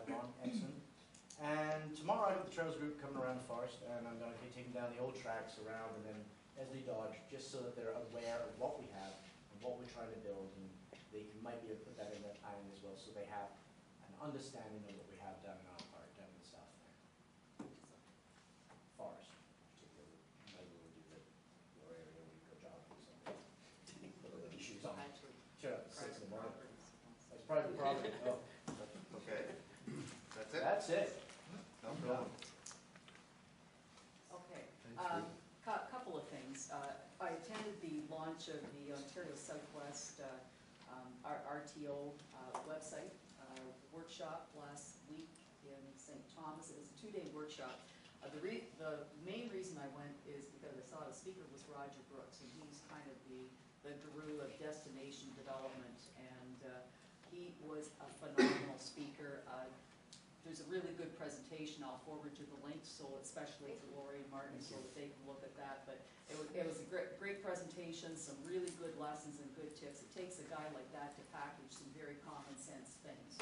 Ron, excellent. And tomorrow I have the Trails group coming around the forest, and I'm going to be taking down the old tracks around and then Esley Dodge, just so that they're aware of what we have and what we're trying to build, and they might be able to put that in their planning as well, so they have an understanding of what we have down in our park, down in the south there. Forest, particularly. Maybe we'll do your area where you go jogging or something. Put a little shoes on. Shut up at 6 in the morning. That's private property. Oh. Okay. That's it? That's it. No problem. Okay. Couple of things. I attended the launch of the Ontario Southwest RTO website workshop last week in St. Thomas. It was a 2-day workshop. The main reason I went is because I saw the speaker was Roger Brooks, and he's kind of the guru of destination development, and he was a phenomenal speaker. There's a really good presentation. I'll forward you the link, so especially to Lori and Martin, so that they can look at that. But it was a great presentation, some really good lessons and good tips. It takes a guy like that to package some very common sense things.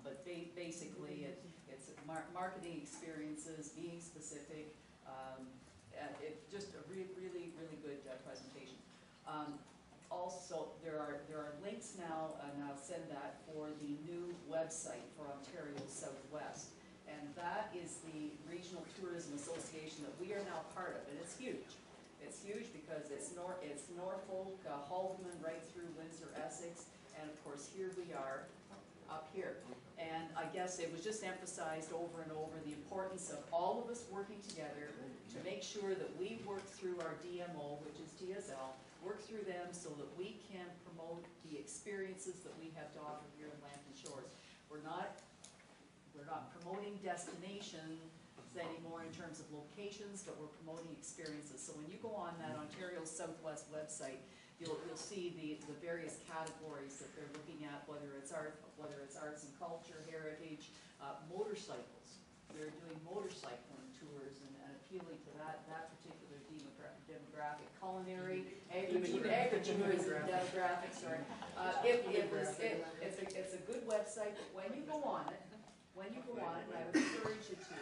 But basically, it's marketing experiences, being specific. It's just a really good presentation. Also, there are links now, and I'll send that, for the new website for Ontario Southwest. And that is the Regional Tourism Association that we are now part of, and it's huge. It's huge because it's Norfolk, Haldeman, right through Windsor, Essex, and of course here we are up here. And I guess it was just emphasized over and over the importance of all of us working together to make sure that we work through our DMO, which is TSL, work through them so that we can promote the experiences that we have to offer here in Lambton Shores. We're not promoting destinations anymore in terms of locations, but we're promoting experiences. So when you go on that Ontario Southwest website, you'll see the various categories that they're looking at, whether it's arts and culture, heritage, motorcycles. They're doing motorcycling tours and appealing to that particular demographic. Culinary, agritourism demographic. Sorry, it's a good website. But when you go on it, and I would encourage you to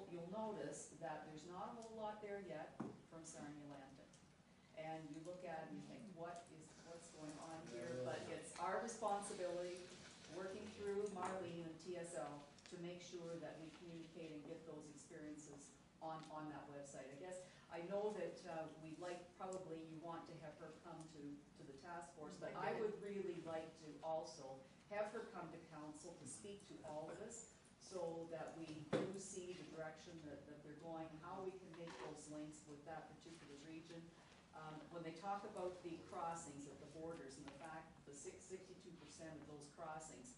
you'll notice that there's not a whole lot there yet from Sarnia Lambton. And you look at it and you think, what's going on here? But it's our responsibility, working through Marlene and TSL, to make sure that we communicate and get those experiences on that website. I guess I know that probably you want to have her come to the task force, but I would really like to also have her come to council to speak to all of us, so that we do see the direction that they're going, how we can make those links with that particular region. When they talk about the crossings at the borders and the fact that 62% of those crossings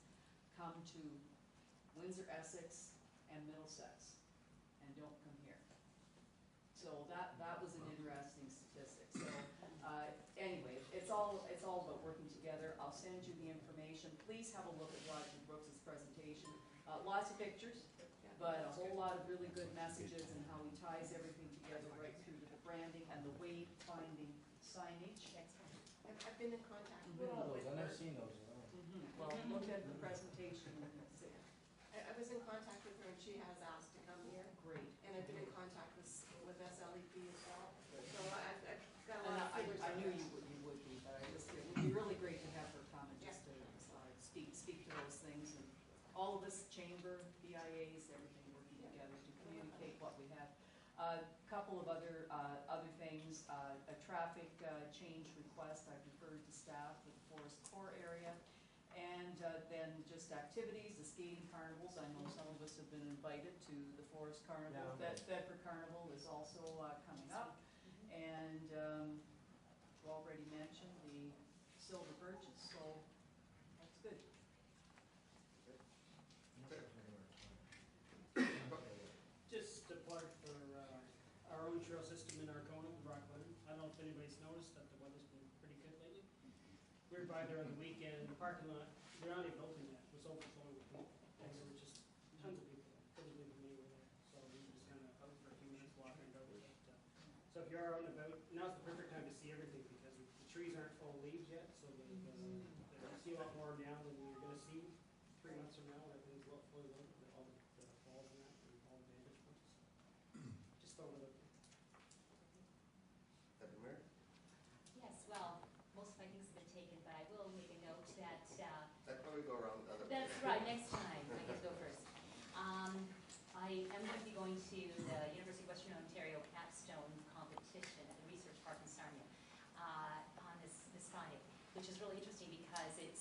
come to Windsor, Essex, and Middlesex, and don't come here. So that was an interesting statistic. So anyway, it's all about working together. I'll send you the information. Please have a look at Roger Brooks' presentation. Lots of pictures, but a whole lot of really good messages and how he ties everything together right through to the branding and the wayfinding signage. I've been in contact with those. I've never seen those. Well, look at the presentation and see. I was in contact with her and she has asked to come here. Great. And I've been in contact with SLEP as well. So I've got a lot of figures. I knew you would be, but it would be really great to have her come and just to speak to those things. And all of us, chamber, BIAs, everything working together to communicate what we have. A couple of other things. A traffic change request I've referred to staff with the Forest Core area. And then just activities, the skating carnivals. I know some of us have been invited to the Forest Carnival. Bedford Carnival is also coming up. And you already mentioned the silver birches, so that's good. Just a plug for our own trail system in Arcona and Rockland. I don't know if anybody's noticed that the weather's been pretty good lately. We were by there on the weekend, the parking lot, they're not even open yet, it was overflowing with people. And there were just tons of people, couldn't believe me were there. So we were just kind of out for a few minutes walking about it. So if you are on the boat, now's the perfect time to see everything because the trees aren't full of leaves yet, so there's see a lot more now than you're gonna see 3 months from now, when everything's fully loaded, with all the falls and that, and all the vantage points. Just throwing it out there. Deputy Mayor? Yes, well, most of my things have been taken, but I will make a note that, I'd probably go around the other way. that's right, next time, I get to go first. I am going to be going to the University of Western Ontario capstone competition at the Research Park in Sarnia on this Friday, which is really interesting because it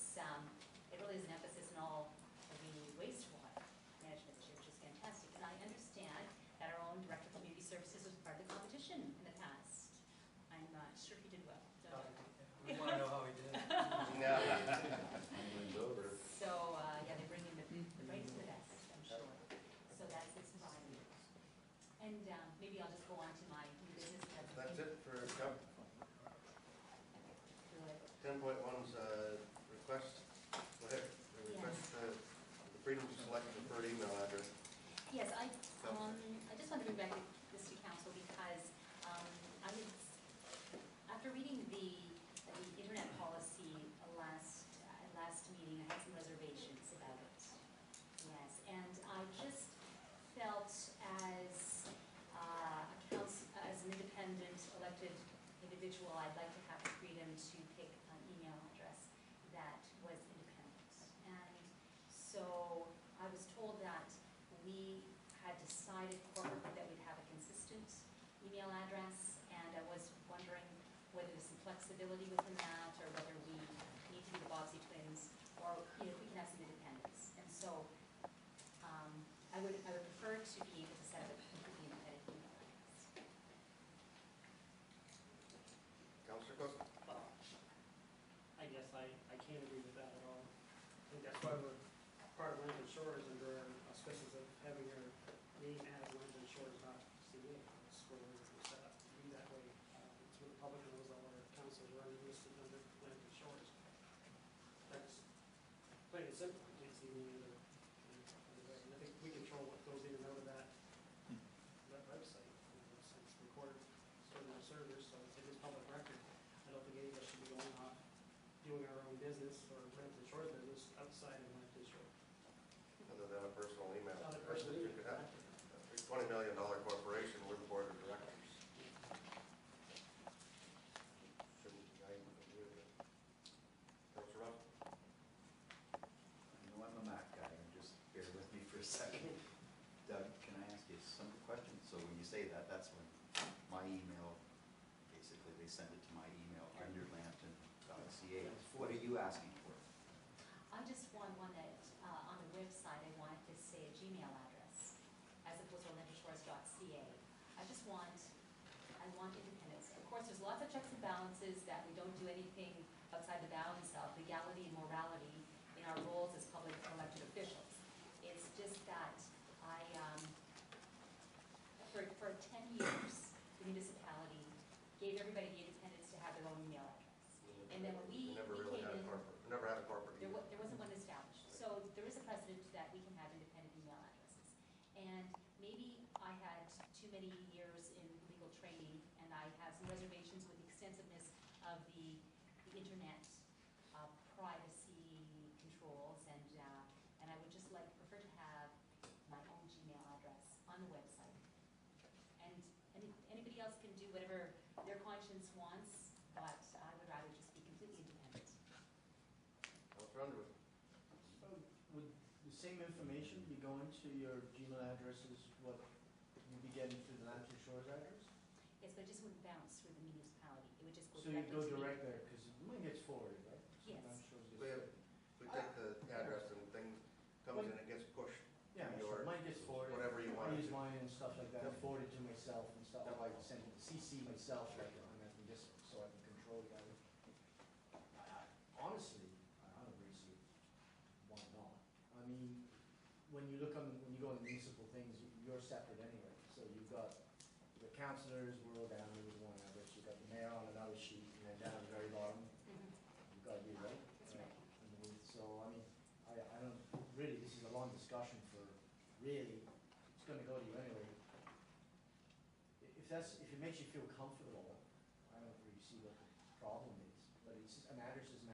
really is an emphasis in all of the wastewater management this year, which is fantastic. And I understand that our own Director of Community Services was part of the competition in the past. I'm sure he did well. Don't you? We want to know how he did. Yeah. So, yeah, they bring in the brightest and the best, I'm sure. So that's this Friday. And maybe I'll just go on to my new business. That's it for Chuck. Good. 10.1's request, go ahead, the request, the freedom to select a preferred email address. Yes, I just wanted to bring back this to council because after reading the internet policy last meeting, I had some reservations about it. Yes, and I just felt as an independent elected individual, I'd like to have the freedom to pick an email address that was independent. And so I was told that we had decided corporately that we'd have a consistent email address, and I was wondering whether there's some flexibility within that, or whether we need to be the Bobbsey twins, or if we can have some independence. And so I would prefer to be able to set up a completely independent email address. Councillor Cook? I guess I can't agree with that at all. I think that's why we're part of Land and Shores under our auspices of having our name as Land and Shores, not CA. That's where we're set up to be that way. It's where the public knows all our councils are listed under Land and Shores. That's plain and simple. It's the only other way. And I think we control what goes in and out of that website. It's recorded, stored in our servers, so it is public record. I don't think any of us should be going off doing our own business or Land and Shores business outside of Land and Shores. Other than a personal email. Not a personal You email, could have exactly. a $20 million corporation with a board of directors. Shouldn't I agree with it? Councillor Ross? I know I'm a Mac guy, just bear with me for a second. Doug, can I ask you a simple question? So when you say that, that's when my email, basically they send it to my email, underlambton.ca. What are you asking for? I just want one that, on the website, I want it to say a Gmail address, as opposed to lendershores.ca. I want independence. Of course, there's lots of checks and balances that we don't do anything outside the bounds of legality and morality in our roles as public elected officials. It's just that for 10 years, the municipality gave everybody the independence to have their own email address. And then when we never really came had a in, corporate, never had a corporate there email. wasn't one established. So there is a precedent that we can have independent email addresses. And maybe I had too many years in legal training, and I have some reservations with the extensiveness of the internet privacy controls, and I would just prefer to have my own Gmail address on the website. And anybody else can do whatever their conscience wants, but I would rather just be completely independent. Councillor Underwood? Would the same information be going to your Gmail address as what you'd be getting through the Land and Shores address? Yes, but it just wouldn't bounce through the municipality. It would just go So you directly go to me. direct there, because mine gets forwarded, right? Yes. Land and Shores gets We have, forwarded. we take the address and thing comes in, it gets pushed. Yeah, your- sure, mine gets forwarded. whatever you want I it use to. mine and stuff like that, I Yep. forward it to myself and stuff, Yep. I like to send it to CC myself, like on that, just so I can control the other. Honestly, I don't really see why not. I mean, when you go on municipal things, you're separate anyway, so you've got the councillors, we're all down there with one address, you've got the mayor on another sheet, and then down at the very bottom, Mhm. you've got you, right? That's right. Underneath. So, I mean, I don't, really, this is a long discussion for, really, it's gonna go to you anyway. If it makes you feel comfortable, I don't really see what the problem